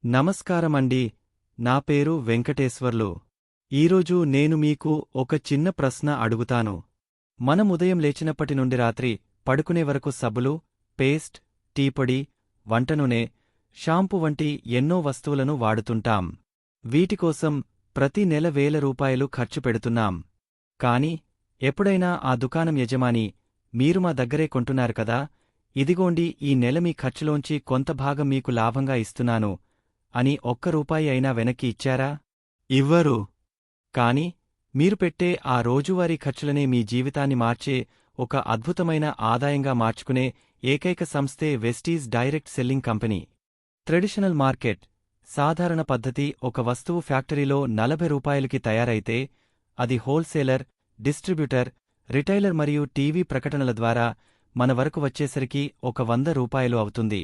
నమస్కారమండి. నా పేరు వెంకటేశ్వర్లు. ఈరోజు నేను మీకు ఒక చిన్న ప్రశ్న అడుగుతాను. మనం ఉదయం లేచినప్పటి నుండి రాత్రి పడుకునే వరకు సబ్బులు, పేస్ట్, టీపొడి, వంటనూనె, షాంపూ వంటి ఎన్నో వస్తువులను వాడుతుంటాం. వీటికోసం ప్రతి నెల వేల రూపాయలు ఖర్చు పెడుతున్నాం. కాని ఎప్పుడైనా ఆ దుకాణం యజమాని, మీరు మా దగ్గరే కొంటున్నారు కదా, ఇదిగోండి ఈ నెల మీ ఖర్చులోంచి కొంత భాగం మీకు లాభంగా ఇస్తున్నాను అని ఒక్క రూపాయి అయినా వెనక్కి ఇచ్చారా? ఇవ్వరు. కాని మీరు పెట్టే ఆ రోజువారీ ఖర్చులనే మీ జీవితాన్ని మార్చే ఒక అద్భుతమైన ఆదాయంగా మార్చుకునే ఏకైక సంస్థే Vestige direct selling company. Traditional market, సాధారణ పద్ధతి ఒక వస్తువు ఫ్యాక్టరీలో 40 రూపాయలకి తయారైతే అది హోల్సేలర్, డిస్ట్రిబ్యూటర్, రిటైలర్ మరియు టీవీ ప్రకటనల ద్వారా మన వరకు వచ్చేసరికి ఒక 100 రూపాయలు అవుతుంది.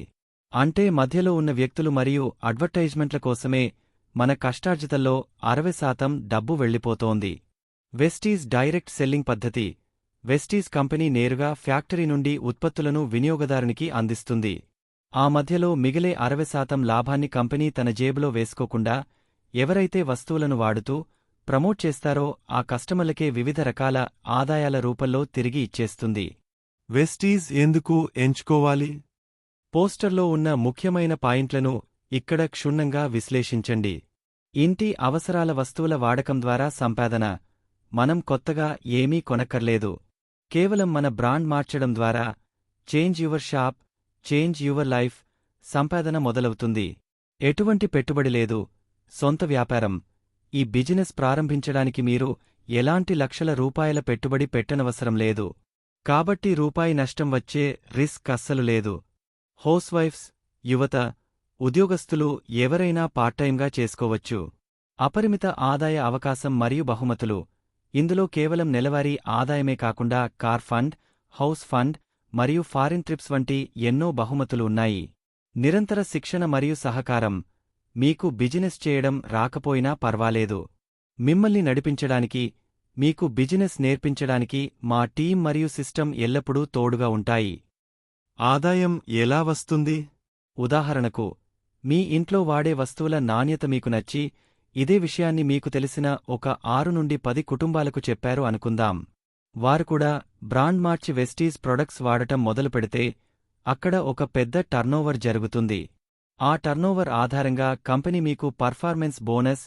అంటే మధ్యలో ఉన్న వ్యక్తులు మరియు అడ్వర్టైజ్మెంట్ల కోసమే మన కష్టార్జితంలో 60% డబ్బు వెళ్ళిపోతోంది. వెస్టీజ్ డైరెక్ట్ సెల్లింగ్ పద్ధతి. వెస్టీజ్ కంపెనీ నేరుగా ఫ్యాక్టరీ నుండి ఉత్పత్తులను వినియోగదారునికి అందిస్తుంది. ఆ మధ్యలో మిగిలే 60% లాభాన్ని కంపెనీ తన జేబులో వేసుకోకుండా ఎవరైతే వస్తువులను వాడుతూ ప్రమోట్ చేస్తారో ఆ కస్టమర్లకే వివిధ రకాల ఆదాయాల రూపంలో తిరిగి ఇచ్చేస్తుంది. వెస్టీజ్ ఎందుకు ఎంచుకోవాలి? పోస్టర్లో ఉన్న ముఖ్యమైన పాయింట్లను ఇక్కడ క్షుణ్ణంగా విశ్లేషించండి. ఇంటి అవసరాల వస్తువుల వాడకం ద్వారా సంపాదన. మనం కొత్తగా ఏమీ కొనక్కర్లేదు. కేవలం మన బ్రాండ్ మార్చడం ద్వారా change your shop, change your life సంపాదన మొదలవుతుంది. ఎటువంటి పెట్టుబడి లేదు. సొంత వ్యాపారం. ఈ బిజినెస్ ప్రారంభించడానికి మీరు ఎలాంటి లక్షల రూపాయల పెట్టుబడి పెట్టనవసరం లేదు. కాబట్టి రూపాయి నష్టం వచ్చే రిస్క్ అస్సలు లేదు. హౌస్వైఫ్స్, యువత, ఉద్యోగస్తులు ఎవరైనా పార్ట్టైంగా చేసుకోవచ్చు. అపరిమిత ఆదాయ అవకాశం మరియు బహుమతులు. ఇందులో కేవలం నెలవారీ ఆదాయమే కాకుండా కార్ ఫండ్, హౌస్ ఫండ్ మరియు ఫారిన్ ట్రిప్స్ వంటి ఎన్నో బహుమతులు ఉన్నాయి. నిరంతర శిక్షణ మరియు సహకారం. మీకు బిజినెస్ చేయడం రాకపోయినా పర్వాలేదు. మిమ్మల్ని నడిపించడానికి, మీకు బిజినెస్ నేర్పించడానికి మా టీం మరియు సిస్టమ్ ఎల్లప్పుడూ తోడుగా ఉంటాయి. ఆదాయం ఎలా వస్తుంది? ఉదాహరణకు, మీ ఇంట్లో వాడే వస్తువుల నాణ్యత మీకు నచ్చి ఇదే విషయాన్ని మీకు తెలిసిన ఒక 6 నుండి 10 కుటుంబాలకు చెప్పారు అనుకుందాం. వారు కూడా బ్రాండ్ మార్చి వెస్టీజ్ ప్రొడక్ట్స్ వాడటం మొదలుపెడితే అక్కడ ఒక పెద్ద టర్నోవర్ జరుగుతుంది. ఆ టర్నోవర్ ఆధారంగా కంపెనీ మీకు performance bonus,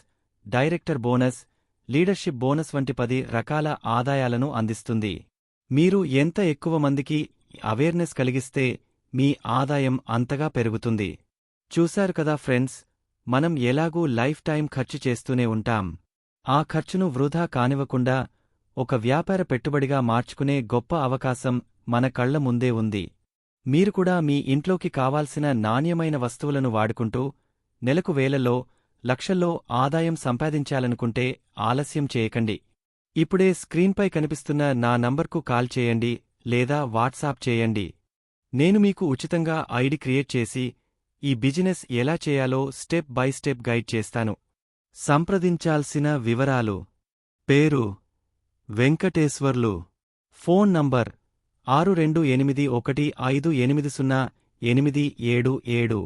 director bonus, leadership bonus వంటి 10 రకాల ఆదాయాలను అందిస్తుంది. మీరు ఎంత ఎక్కువ మందికి అవేర్నెస్ కలిగిస్తే మీ ఆదాయం అంతగా పెరుగుతుంది. చూశారు కదా ఫ్రెండ్స్, మనం ఎలాగూ లైఫ్ టైం ఖర్చు చేస్తూనే ఉంటాం. ఆ ఖర్చును వృధా కానివ్వకుండా ఒక వ్యాపార పెట్టుబడిగా మార్చుకునే గొప్ప అవకాశం మన కళ్ల ముందే ఉంది. మీరు కూడా మీ ఇంట్లోకి కావాల్సిన నాణ్యమైన వస్తువులను వాడుకుంటూ నెలకు వేలల్లో, లక్షల్లో ఆదాయం సంపాదించాలనుకుంటే ఆలస్యం చేయకండి. ఇప్పుడే స్క్రీన్పై కనిపిస్తున్న నా నంబర్కు కాల్ చేయండి లేదా వాట్సాప్ చేయండి. నేను మీకు ఉచితంగా ఐడి క్రియేట్ చేసి ఈ బిజినెస్ ఎలా చేయాలో స్టెప్ బై స్టెప్ గైడ్ చేస్తాను. సంప్రదించాల్సిన వివరాలు: పేరు వెంకటేశ్వర్లు, ఫోన్ నంబర్ 6281580877.